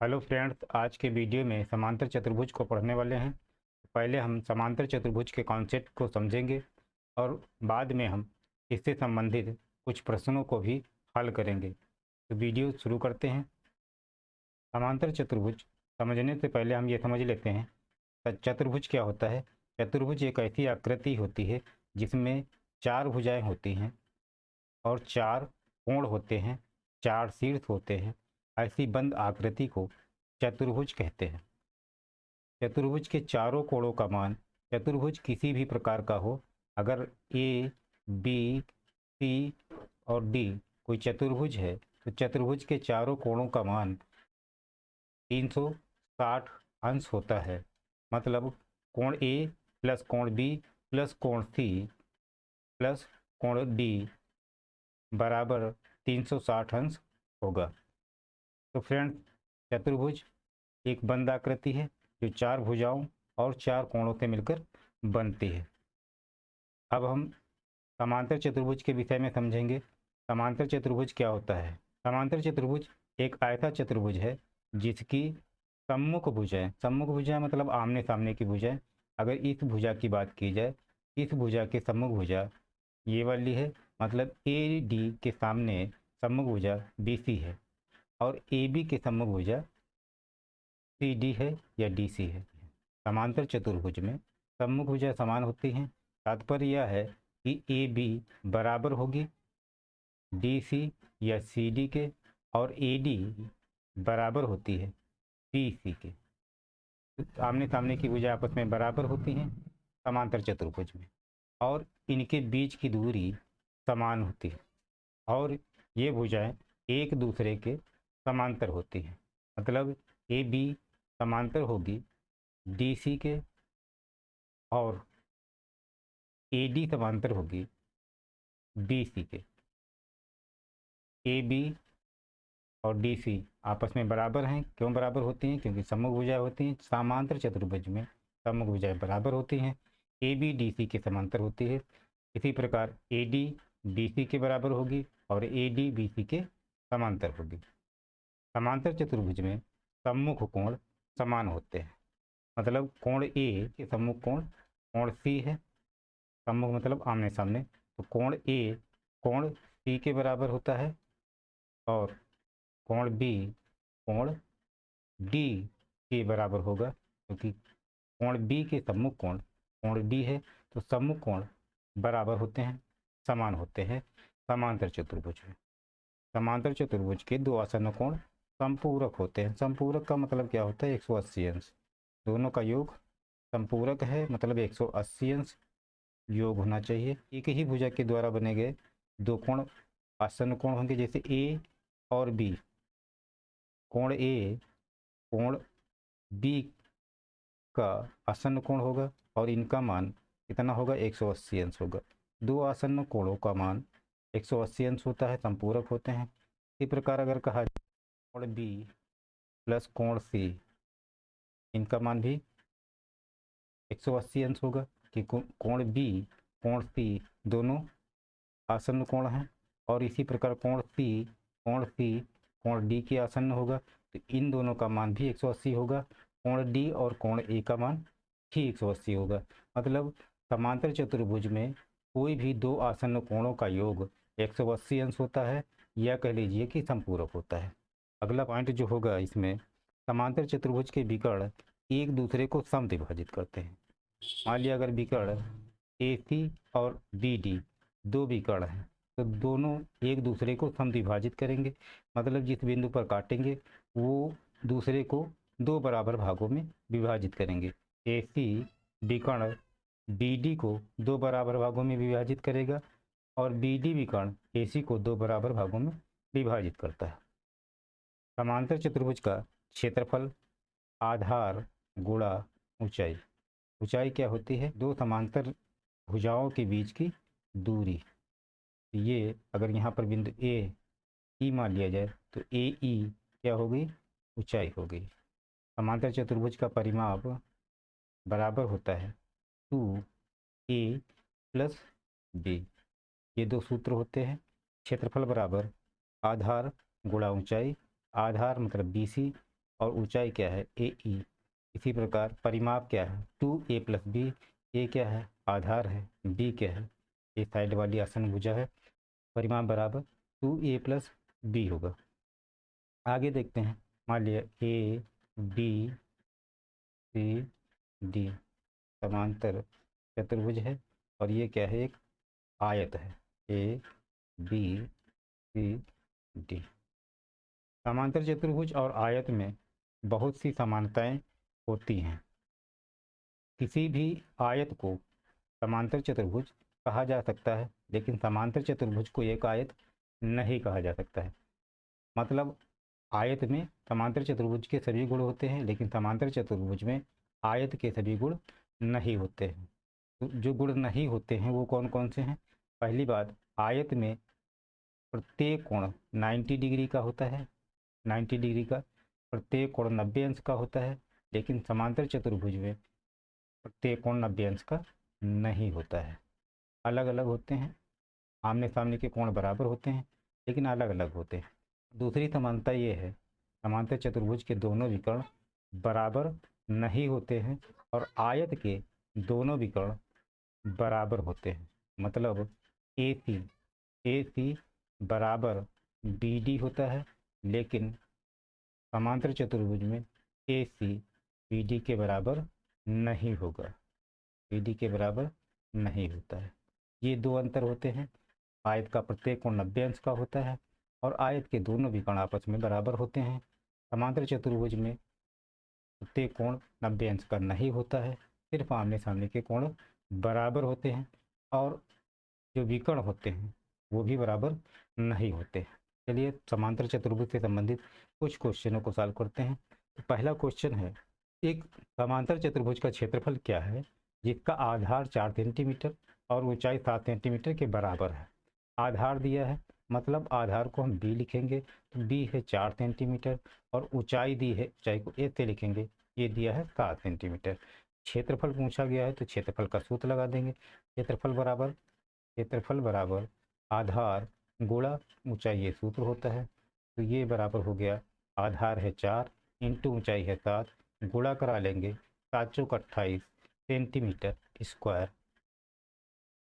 Hello friends, आज के video में समांतर चतुर्भुज को पढ़ने वाले हैं। पहले हम समांतर चतुर्भुज के कॉन्सेप्ट को समझेंगे और बाद में हम इससे संबंधित कुछ प्रश्नों को भी हल करेंगे। तो वीडियो शुरू करते हैं। समांतर चतुर्भुज समझने से पहले हम ये समझ लेते हैं चतुर्भुज क्या होता है। चतुर्भुज एक ऐसी आकृति होती है जिसमें चार भुजाएं होती हैं और चार कोण होते हैं, चार शीर्ष होते हैं। ऐसी बंद आकृति को चतुर्भुज कहते हैं। चतुर्भुज के चारों कोणों का मान, चतुर्भुज किसी भी प्रकार का हो, अगर ए, बी, सी और डी कोई चतुर्भुज है तो चतुर्भुज के चारों कोणों का मान 360 अंश होता है। मतलब कोण ए प्लस कोण बी प्लस कोण सी प्लस कोण डी बराबर 360 अंश होगा। तो फ्रेंड्स, चतुर्भुज एक बंद आकृति है जो चार भुजाओं और चार कोणों से मिलकर बनती है। अब हम समांतर चतुर्भुज के विषय में समझेंगे। समांतर चतुर्भुज क्या होता है। समांतर चतुर्भुज एक ऐसा चतुर्भुज है जिसकी सम्मुख भुजाएं मतलब आमने सामने की भुजाएं। अगर इस भुजा की बात की जाए, इस भुजा के सम्मुख भुजा ये वाली है, मतलब ए डी के सामने सम्मुख भुजा बी सी है और ए बी के सम्मुख भुजा सी डी है या डी सी है। समांतर चतुर्भुज में सम्मुख भुजा समान होती हैं। तात्पर्य यह है कि ए बी बराबर होगी डी सी या सी डी के और ए डी बराबर होती है बी सी के। आमने सामने की भुजा आपस में बराबर होती हैं समांतर चतुर्भुज में, और इनके बीच की दूरी समान होती है और ये भुजाएं एक दूसरे के समांतर होती हैं। मतलब ए बी समांतर होगी डी सी के और ए डी समांतर होगी बी सी के। ए बी और डी सी आपस में बराबर हैं। क्यों बराबर होती हैं? क्योंकि सम्मुख भुजाएं होती हैं। समांतर चतुर्भुज में सम्मुख भुजाएं बराबर होती हैं। ए बी डी सी के समांतर होती है। इसी प्रकार ए डी बी सी के बराबर होगी और ए डी बी सी के समांतर होगी। समांतर चतुर्भुज में सम्मुख कोण समान होते हैं। मतलब कोण ए के सम्मुख कोण सी है। सम्मुख मतलब आमने सामने, तो कोण ए कोण सी के बराबर होता है और कोण बी कोण डी के बराबर होगा, क्योंकि कोण बी के सम्मुख कोण डी है। तो सम्मुख कोण बराबर होते हैं, समान होते हैं समांतर चतुर्भुज में। समांतर चतुर्भुज के दो आसन्न कोण संपूरक होते हैं। संपूरक का मतलब क्या होता है? 180 अंश। दोनों का योग संपूरक है, मतलब 180 अंश योग होना चाहिए। एक ही भुजा के द्वारा बने गए दो कोण आसन्न कोण होंगे, जैसे ए और बी। कोण ए कोण बी का आसन्न कोण होगा और इनका मान कितना होगा? 180 अंश होगा। दो आसन्न कोणों का मान 180 अंश होता है, संपूरक होते हैं। इसी प्रकार अगर कहा कोण बी प्लस कोण सी, इनका मान भी 180 अंश होगा कि कोण बी कोण सी दोनों आसन्न कोण हैं। और इसी प्रकार कोण सी कोण डी के आसन्न होगा, तो इन दोनों का मान भी 180 होगा। कोण डी और कोण ए का मान ही 180 होगा। मतलब समांतर चतुर्भुज में कोई भी दो आसन्न कोणों का योग 180 अंश होता है, या कह लीजिए कि संपूरक होता है। अगला पॉइंट जो होगा इसमें, समांतर चतुर्भुज के विकर्ण एक दूसरे को समद्विभाजित करते हैं। मान लिया अगर विकर्ण ए सी और बी डी दो विकर्ण हैं, तो दोनों एक दूसरे को समद्विभाजित करेंगे। मतलब जिस बिंदु पर काटेंगे वो दूसरे को दो बराबर भागों में विभाजित करेंगे। ए सी विकर्ण बी डी को दो बराबर भागों में विभाजित करेगा और बी डी विकर्ण ए सी को दो बराबर भागों में विभाजित करता है। समांतर चतुर्भुज का क्षेत्रफल आधार गुणा ऊंचाई। ऊंचाई क्या होती है? दो समांतर भुजाओं के बीच की दूरी। ये अगर यहाँ पर बिंदु ए ई मान लिया जाए तो ए ई क्या हो गई? ऊंचाई हो गई। समांतर चतुर्भुज का परिमाप बराबर होता है 2a प्लस बी। ये दो सूत्र होते हैं। क्षेत्रफल बराबर आधार गुणा ऊंचाई। आधार मतलब बी सी और ऊंचाई क्या है ए ई। इसी प्रकार परिमाप क्या है 2a + b। ए क्या है आधार है, बी क्या है ये साइड वाली आसन भुजा है। परिमाप बराबर 2a + b होगा। आगे देखते हैं, मान लिया ए बी सी डी समांतर चतुर्भुज है और ये क्या है एक आयत है ए बी सी डी। समांतर चतुर्भुज और आयत में बहुत सी समानताएं होती हैं। किसी भी आयत को समांतर चतुर्भुज कहा जा सकता है, लेकिन समांतर चतुर्भुज को एक आयत नहीं कहा जा सकता है। मतलब आयत में समांतर चतुर्भुज के सभी गुण होते हैं, लेकिन समांतर चतुर्भुज में आयत के सभी गुण नहीं होते हैं। तो जो गुण नहीं होते हैं वो कौन कौन से हैं? पहली बात, आयत में प्रत्येक कोण 90 डिग्री का होता है, 90 डिग्री का। प्रत्येक कोण 90 अंश का होता है, लेकिन समांतर चतुर्भुज में प्रत्येक कोण 90 अंश का नहीं होता है, अलग अलग होते हैं। आमने सामने के कोण बराबर होते हैं लेकिन अलग अलग होते हैं। दूसरी समानता ये है, समांतर चतुर्भुज के दोनों विकर्ण बराबर नहीं होते हैं और आयत के दोनों विकर्ण बराबर होते हैं। मतलब ए सी बराबर बी डी होता है, लेकिन समांतर चतुर्भुज में ए सी बी डी के बराबर नहीं होगा, बी डी के बराबर नहीं होता है। ये दो अंतर होते हैं। आयत का प्रत्येक कोण 90 अंश का होता है और आयत के दोनों विकर्ण आपस में बराबर होते हैं। समांतर चतुर्भुज में प्रत्येक कोण 90 अंश का नहीं होता है, सिर्फ आमने सामने के कोण बराबर होते हैं और जो विकर्ण होते हैं वो भी बराबर नहीं होते। चलिए समांतर चतुर्भुज से संबंधित कुछ क्वेश्चनों को सॉल्व करते हैं। तो पहला क्वेश्चन है, एक समांतर चतुर्भुज का क्षेत्रफल क्या है जिसका आधार 4 सेंटीमीटर और ऊंचाई 7 सेंटीमीटर के बराबर है। आधार दिया है, मतलब आधार को हम बी लिखेंगे, तो बी है 4 सेंटीमीटर और ऊंचाई दी है, ऊंचाई को ए से लिखेंगे, ये दिया है 7 सेंटीमीटर। क्षेत्रफल पूछा गया है तो क्षेत्रफल का सूत्र लगा देंगे। क्षेत्रफल बराबर आधार गुणा ऊंचाई, ये सूत्र होता है। तो ये बराबर हो गया, आधार है 4 इंटू ऊंचाई है 7, गुणा करा लेंगे 7 चौक 28 सेंटीमीटर स्क्वायर,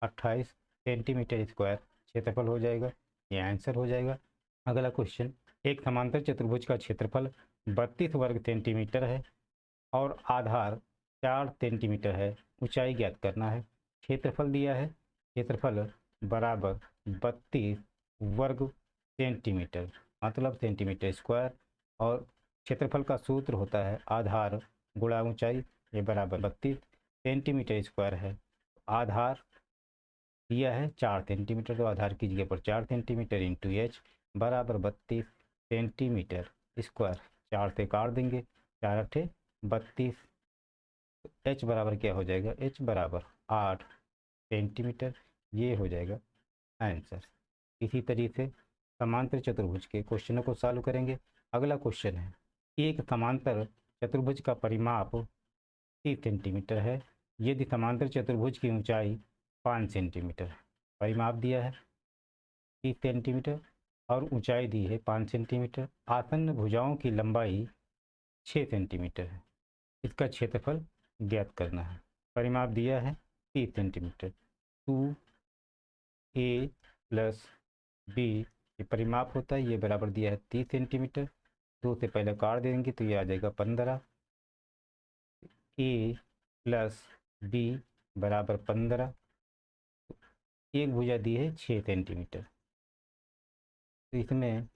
28 सेंटीमीटर स्क्वायर क्षेत्रफल हो जाएगा। ये आंसर हो जाएगा। अगला क्वेश्चन, एक समांतर चतुर्भुज का क्षेत्रफल 32 वर्ग सेंटीमीटर है और आधार 4 सेंटीमीटर है, ऊंचाई ज्ञात करना है। क्षेत्रफल दिया है, क्षेत्रफल बराबर 32 वर्ग सेंटीमीटर मतलब सेंटीमीटर स्क्वायर और क्षेत्रफल का सूत्र होता है आधार गुणा ऊंचाई, ये बराबर 32 सेंटीमीटर स्क्वायर है। आधार दिया है 4 सेंटीमीटर, तो आधार की जगह पर 4 सेंटीमीटर इंटू एच बराबर 32 सेंटीमीटर स्क्वायर। 4 से काट देंगे, 4 अठे 32, एच बराबर क्या हो जाएगा, एच बराबर 8 सेंटीमीटर। ये हो जाएगा आंसर। इसी तरीके से समांतर चतुर्भुज के क्वेश्चनों को सॉल्व करेंगे। अगला क्वेश्चन है, एक समांतर चतुर्भुज का परिमाप 30 सेंटीमीटर है यदि समांतर चतुर्भुज की ऊंचाई 5 सेंटीमीटर है। परिमाप दिया है 30 सेंटीमीटर और ऊंचाई दी है 5 सेंटीमीटर। आसन्न भुजाओं की लंबाई 6 सेंटीमीटर है, इसका क्षेत्रफल ज्ञात करना है। परिमाप दिया है 30 सेंटीमीटर, 2a + b ये परिमाप होता है, ये बराबर दिया है 30 सेंटीमीटर। 2 से पहले काट देंगे तो ये आ जाएगा 15, a + b बराबर 15। एक भुजा दी है 6 सेंटीमीटर, तो इसमें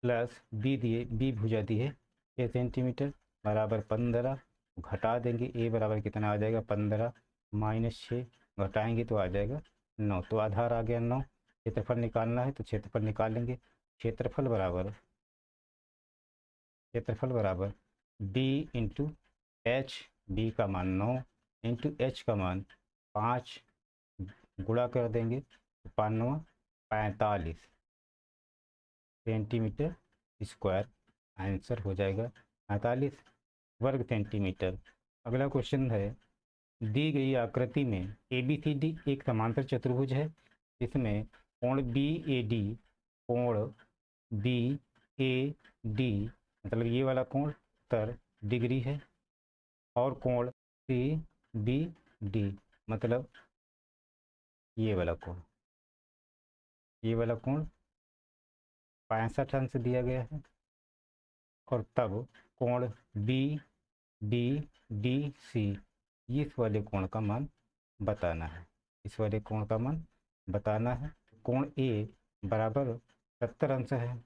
प्लस बी भुजा दी है 6 सेंटीमीटर बराबर 15, घटा देंगे ए बराबर कितना आ जाएगा 15 - 6, घटाएंगे तो आ जाएगा 9, तो आधार आ गया 9। क्षेत्रफल निकालना है तो क्षेत्रफल निकाल लेंगे। क्षेत्रफल बराबर बी इंटू एच, बी का मान 9 इंटू एच का मान 5, गुणा कर देंगे तो 5 45 सेंटीमीटर स्क्वायर आंसर हो जाएगा 45 वर्ग सेंटीमीटर। अगला क्वेश्चन है, दी गई आकृति में ABCD एक समांतर चतुर्भुज है जिसमें कोण BAD, कोण BAD मतलब ये वाला कोण 70 डिग्री है और कोण सी बी डी मतलब ये वाला कोण 65 अंश दिया गया है। और तब कोण बी डी डी सी इस वाले कोण का मान बताना है, इस वाले कोण का मान बताना है। कोण ए बराबर 70 अंश है,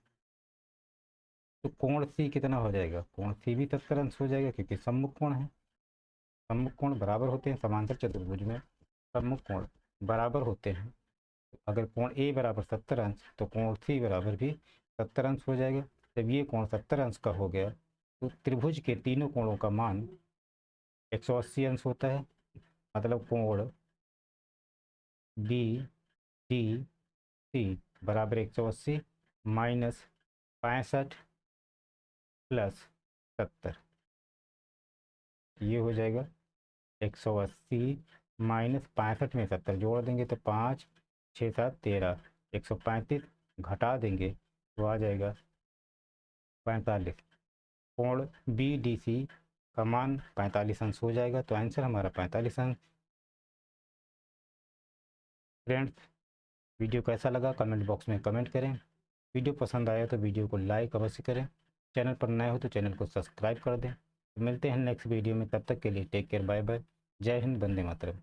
तो कोण सी कितना हो जाएगा, कोण सी भी 70 अंश हो जाएगा क्योंकि सम्मुख कोण है। सम्मुख कोण बराबर होते हैं समांतर चतुर्भुज में, सम्मुख कोण बराबर होते हैं। अगर कोण ए बराबर 70 अंश तो कोण सी बराबर भी 70 अंश हो जाएगा। जब ये कोण 70 अंश का हो गया तो त्रिभुज के तीनों कोणों का मान 180 अंश होता है। मतलब कोण बी डी सी बराबर 180 माइनस 65 प्लस 70, ये हो जाएगा 180 माइनस 65 में 70 जोड़ देंगे तो 5 6 7 13, 135 घटा देंगे तो आ जाएगा 45। कोण बी डी सी का मान 45 अंश हो जाएगा, तो आंसर हमारा 45 अंश। फ्रेंड्स, वीडियो कैसा लगा कमेंट बॉक्स में कमेंट करें। वीडियो पसंद आया तो वीडियो को लाइक अवश्य करें। चैनल पर नए हो तो चैनल को सब्सक्राइब कर दें। मिलते हैं नेक्स्ट वीडियो में, तब तक के लिए टेक केयर, बाय बाय। जय हिंद, वंदे मातरम।